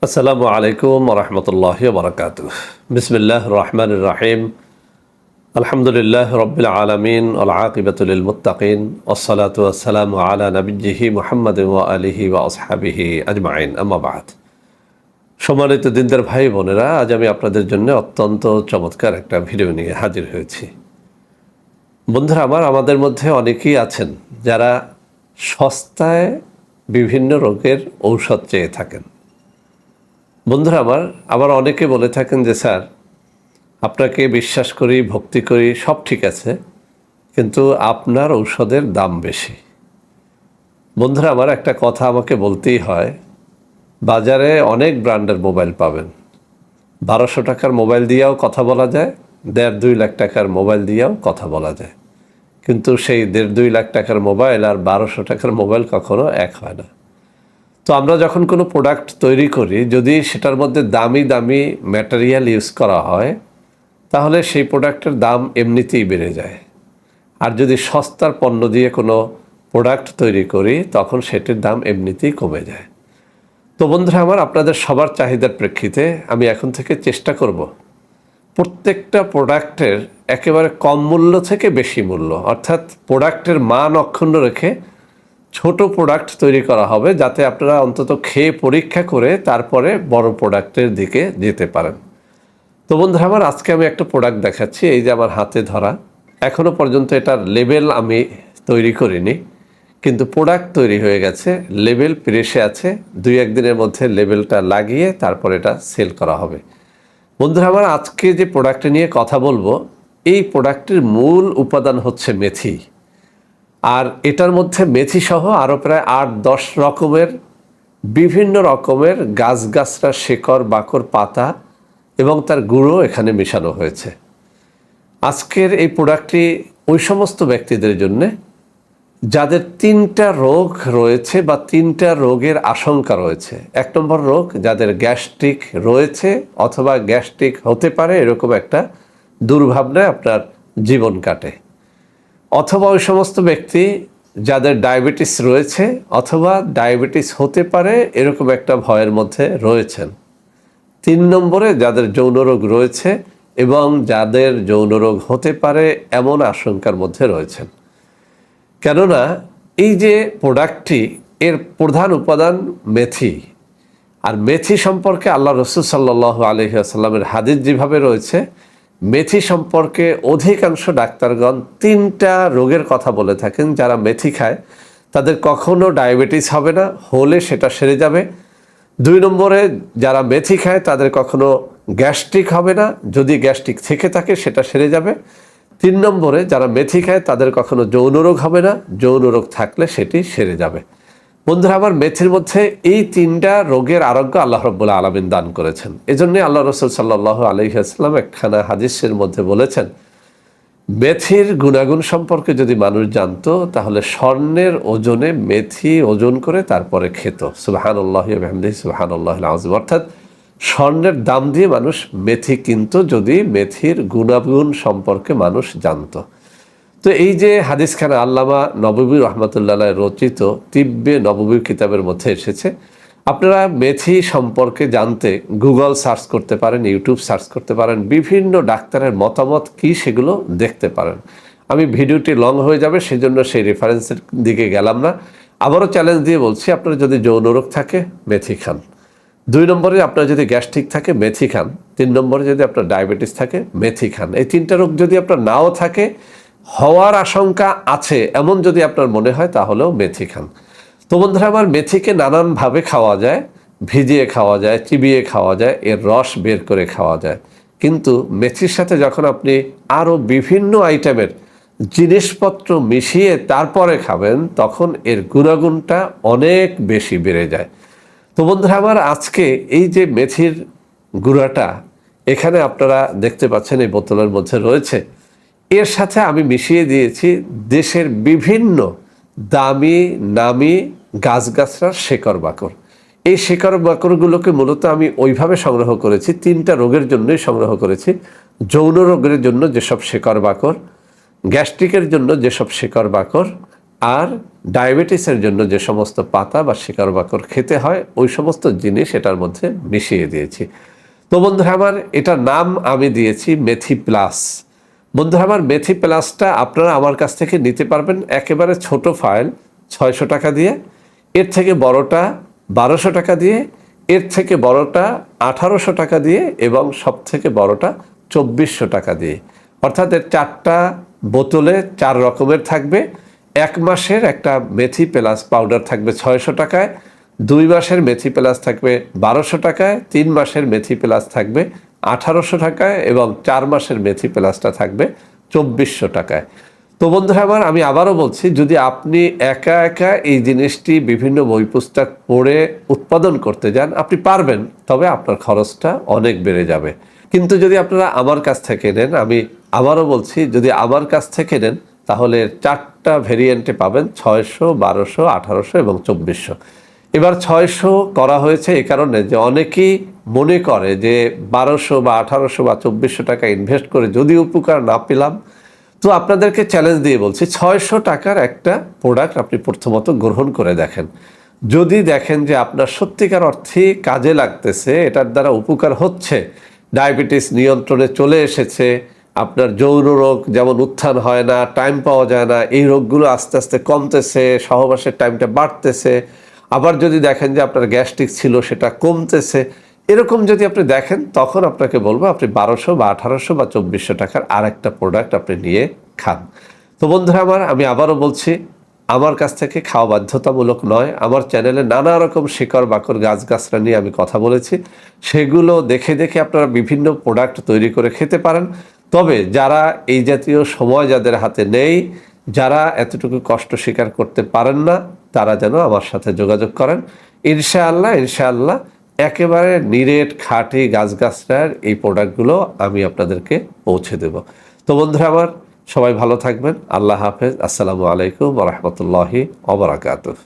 আসসালামু আলাইকুম রহমতুল্লাহি বারাকাতুহ। বিসমিল্লাহ রহমান রাহিম। আলহামদুলিল্লাহ রব্বিল আলামিন ওয়াল আকিবাতু লিল মুত্তাকিন ওয়াসসালাতু ওয়াসসালামু আলা নবিয়্যিহি মুহাম্মাদিন ওয়া আলিহি ওয়া আসহাবিহি আজমাইন, আম্মা বাদ। সম্মানিত দিনদার ভাই বোনেরা, আজ আমি আপনাদের জন্য অত্যন্ত চমৎকার একটা ভিডিও নিয়ে হাজির হয়েছি। বন্ধুরা আমার, আমাদের মধ্যে অনেকেই আছেন যারা সস্তায় বিভিন্ন রোগের ঔষধ চেয়ে থাকেন। বন্ধুরা আমার, আবার অনেকে বলে থাকেন যে স্যার, আপনাকে বিশ্বাস করি, ভক্তি করি, সব ঠিক আছে, কিন্তু আপনার ঔষধের দাম বেশি। বন্ধুরা আমার, একটা কথা আমাকে বলতেই হয়, বাজারে অনেক ব্র্যান্ডের মোবাইল পাবেন। 1200 টাকার মোবাইল দিয়েও কথা বলা যায়, 1.5-2 লাখ টাকার মোবাইল দিয়েও কথা বলা যায়, কিন্তু সেই 1.5-2 লাখ টাকার মোবাইল আর 1200 টাকার মোবাইল কখনো এক হয় না। তো আমরা যখন কোনো প্রোডাক্ট তৈরি করি, যদি সেটার মধ্যে দামি দামি ম্যাটেরিয়াল ইউজ করা হয়, তাহলে সেই প্রোডাক্টের দাম এমনিতেই বেড়ে যায়। আর যদি সস্তার পণ্য দিয়ে কোনো প্রোডাক্ট তৈরি করি, তখন সেটির দাম এমনিতেই কমে যায়। তো বন্ধুরা আমার, আপনাদের সবার চাহিদার প্রেক্ষিতে আমি এখন থেকে চেষ্টা করব প্রত্যেকটা প্রোডাক্টের একেবারে কম মূল্য থেকে বেশি মূল্য, অর্থাৎ প্রোডাক্টের মান অক্ষুণ্ণ রেখে ছোট প্রোডাক্ট তৈরি করা হবে, যাতে আপনারা অন্তত খেয়ে পরীক্ষা করে তারপরে বড় প্রোডাক্টের দিকে যেতে পারেন। তো বন্ধুরা আমার, আজকে আমি একটা প্রোডাক্ট দেখাচ্ছি। এই যে আমার হাতে ধরা, এখনও পর্যন্ত এটার লেবেল আমি তৈরি করিনি, কিন্তু প্রোডাক্ট তৈরি হয়ে গেছে, লেবেল প্রেসে আছে। 2-1 দিনের মধ্যে লেবেলটা লাগিয়ে তারপর এটা সেল করা হবে। বন্ধুরা আমার, আজকে যে প্রোডাক্ট নিয়ে কথা বলবো, এই প্রোডাক্টের মূল উপাদান হচ্ছে মেথি। আর এটার মধ্যে মেথি সহ আরও প্রায় 8-10 রকমের বিভিন্ন রকমের গাছগাছরা, শেকড় বাকড়, পাতা এবং তার গুঁড়ো এখানে মেশানো হয়েছে। আজকের এই প্রোডাক্টটি ওই সমস্ত ব্যক্তিদের জন্যে যাদের 3টা রোগ রয়েছে বা 3টা রোগের আশঙ্কা রয়েছে। 1 নম্বর রোগ, যাদের গ্যাস্ট্রিক রয়েছে অথবা গ্যাস্ট্রিক হতে পারে, এরকম একটা দুর্ভাবনায় আপনার জীবন কাটে। অথবা ওই সমস্ত ব্যক্তি যাদের ডায়াবেটিস রয়েছে অথবা ডায়াবেটিস হতে পারে, এরকম একটা ভয়ের মধ্যে রয়েছেন। 3 নম্বরে, যাদের যৌন রোগ রয়েছে এবং যাদের যৌন রোগ হতে পারে এমন আশঙ্কার মধ্যে রয়েছেন। কেননা এই যে প্রোডাক্টটি, এর প্রধান উপাদান মেথি। আর মেথি সম্পর্কে আল্লাহ রসুল সাল্লাল্লাহু আলাইহি ওয়াসাল্লামের হাদিস যেভাবে রয়েছে, মেথি সম্পর্কে অধিকাংশ ডাক্তারগণ 3টা রোগের কথা বলে থাকেন। যারা মেথি খায় তাদের কখনো ডায়াবেটিস হবে না, হলে সেটা সেরে যাবে। 2 নম্বরে, যারা মেথি খায় তাদের কখনো গ্যাস্ট্রিক হবে না, যদি গ্যাস্ট্রিক থেকে থাকে সেটা সেরে যাবে। 3 নম্বরে, যারা মেথি খায় তাদের কখনো যৌন রোগ হবে না, যৌন রোগ থাকলে সেটি সেরে যাবে। বন্ধুরা আমার, মেথির মধ্যে এই 3টা রোগের আরোগ্য আল্লাহ রাব্বুল আলামিন দান করেছেন। এজন্য আল্লাহ রাসূল সাল্লাল্লাহু আলাইহি ওয়াসাল্লাম একখানা হাদিসের মধ্যে বলেছেন, মেথির গুণাগুণ সম্পর্কে যদি মানুষ জানতো, তাহলে স্বর্ণের ওজনে মেথি ওজন করে তারপরে খেত। সুবহানাল্লাহি ওয়া বিহামদিহি সুবহানাল্লাহিল আযীম। অর্থাৎ স্বর্ণের দাম দিয়ে মানুষ মেথি কিনতো, যদি মেথির গুণাগুণ সম্পর্কে মানুষ জানতো। তো এই যে হাদিসখানা আল্লামা নববী রহমতুল্লাহ রচিত তিব্বে নববী কিতাবের মধ্যে এসেছে। আপনারা মেথি সম্পর্কে জানতে গুগল সার্চ করতে পারেন, ইউটিউব সার্চ করতে পারেন, বিভিন্ন ডাক্তারের মতামত কি সেগুলো দেখতে পারেন। আমি ভিডিওটি লং হয়ে যাবে, সেজন্য সেই রেফারেন্সের দিকে গেলাম না। আবারও চ্যালেঞ্জ দিয়ে বলছি, আপনার যদি যৌন রোগ থাকে মেথি খান। 2 নম্বরে, আপনার যদি গ্যাস্ট্রিক থাকে মেথি খান। 3 নম্বরে, যদি আপনার ডায়াবেটিস থাকে মেথি খান। এই 3টা রোগ যদি আপনার নাও থাকে, হওয়ার আশঙ্কা আছে এমন যদি আপনার মনে হয়, তাহলেও মেথি খান। তো বন্ধুরা আমার, মেথিকে নানানভাবে খাওয়া যায়, ভিজিয়ে খাওয়া যায়, চিবিয়ে খাওয়া যায়, এর রস বের করে খাওয়া যায়। কিন্তু মেথির সাথে যখন আপনি আরও বিভিন্ন আইটেমের জিনিসপত্র মিশিয়ে তারপরে খাবেন, তখন এর গুণাগুণটা অনেক বেশি বেড়ে যায়। তো বন্ধুরা আমার, আজকে এই যে মেথির গুঁড়াটা এখানে আপনারা দেখতে পাচ্ছেন, এই বোতলের মধ্যে রয়েছে, এর সাথে আমি মিশিয়ে দিয়েছি দেশের বিভিন্ন দামি নামি গাছগাছরার শেকড় বাকড়। এই শেকড় বাকড়গুলোকে মূলত আমি ওইভাবে সংগ্রহ করেছি, 3টা রোগের জন্যই সংগ্রহ করেছি। যৌন রোগের জন্য যেসব শেকড় বাকড়, গ্যাস্ট্রিকের জন্য যেসব শেকড় বাকড়, আর ডায়াবেটিসের জন্য যে সমস্ত পাতা বা শিকড় বাকড় খেতে হয় ওই সমস্ত জিনিস এটার মধ্যে মিশিয়ে দিয়েছি। তো বন্ধুরা আমার, এটার নাম আমি দিয়েছি মেথি প্লাস। বন্ধুরা আমার, মেথি প্লাসটা আপনারা আমার কাছ থেকে নিতে পারবেন একেবারে ছোট ফাইল 600 টাকা দিয়ে, এর থেকে বড়টা 1200 টাকা দিয়ে, এর থেকে বড়টা 1800 টাকা দিয়ে এবং সব থেকে বড়টা 2400 টাকা দিয়ে। অর্থাৎ এর 4টা বোতলে 4 রকমের থাকবে। 1 মাসের একটা মেথি প্লাস পাউডার থাকবে 600 টাকায়, 2 মাসের মেথি প্লাস থাকবে 1200 টাকায়, 3 মাসের মেথি প্লাস থাকবে 1800 টাকায় এবং 4 মাসের মেথি প্লাসটা থাকবে 2400 টাকায়। তো বন্ধুরা আমার, আমি আবারও বলছি, যদি আপনি একা একা এই জিনিসটি বিভিন্ন বই পুস্তক পড়ে উৎপাদন করতে যান, আপনি পারবেন, তবে আপনার খরচটা অনেক বেড়ে যাবে। কিন্তু যদি আপনারা আমার কাছ থেকে নেন, আমি আবারও বলছি, যদি আমার কাছ থেকে নেন তাহলে 4টা ভেরিয়েন্টে পাবেন, 600, 1200, 1800 এবং 2400। এবার 600 করা হয়েছে এই কারণে যে অনেকেই মনে করে যে 1200 বা 1800 বা 2400 টাকা ইনভেস্ট করে যদি উপকার না পেলাম, তো আপনাদেরকে চ্যালেঞ্জ দিয়ে বলছি 600 টাকার একটা প্রোডাক্ট আপনি প্রথমত গ্রহণ করে দেখেন। যদি দেখেন যে আপনার সত্যিকার অর্থে কাজে লাগতেছে, এটার দ্বারা উপকার হচ্ছে, ডায়াবেটিস নিয়ন্ত্রণে চলে এসেছে, আপনার যৌন রোগ যেমন উত্থান হয় না, টাইম পাওয়া যায় না, এই রোগগুলো আস্তে আস্তে কমতেছে, সহবাসের টাইমটা বাড়তেছে, আবার যদি দেখেন যে আপনার গ্যাস্ট্রিক ছিল সেটা কমতেছে, এরকম যদি আপনি দেখেন, তখন আপনাকে বলবো আপনি 1200 বা 1800 বা 2400 টাকার আর একটা প্রোডাক্ট আপনি নিয়ে খান। তো বন্ধুরা আমার, আমি আবারও বলছি, আমার কাছ থেকে খাওয়া বাধ্যতামূলক নয়। আমার চ্যানেলে নানা রকম শিকড় বাকড় গাছগাছরা নিয়ে আমি কথা বলেছি, সেগুলো দেখে দেখে আপনারা বিভিন্ন প্রোডাক্ট তৈরি করে খেতে পারেন। তবে যারা এই জাতীয় সময় যাদের হাতে নেই, যারা এতটুকু কষ্ট স্বীকার করতে পারেন না, তারা যেন আমার সাথে যোগাযোগ করেন। ইনশাআল্লাহ ইনশাআল্লাহ একেবারে নিরেট খাঁটি গাছগাছরার এই প্রোডাক্টগুলো আমি আপনাদেরকে পৌঁছে দেব। তো বন্ধুরা আমার, সবাই ভালো থাকবেন। আল্লাহ হাফেজ। আসসালামু আলাইকুম ওয়া রাহমাতুল্লাহি ওয়া বারাকাতুহু।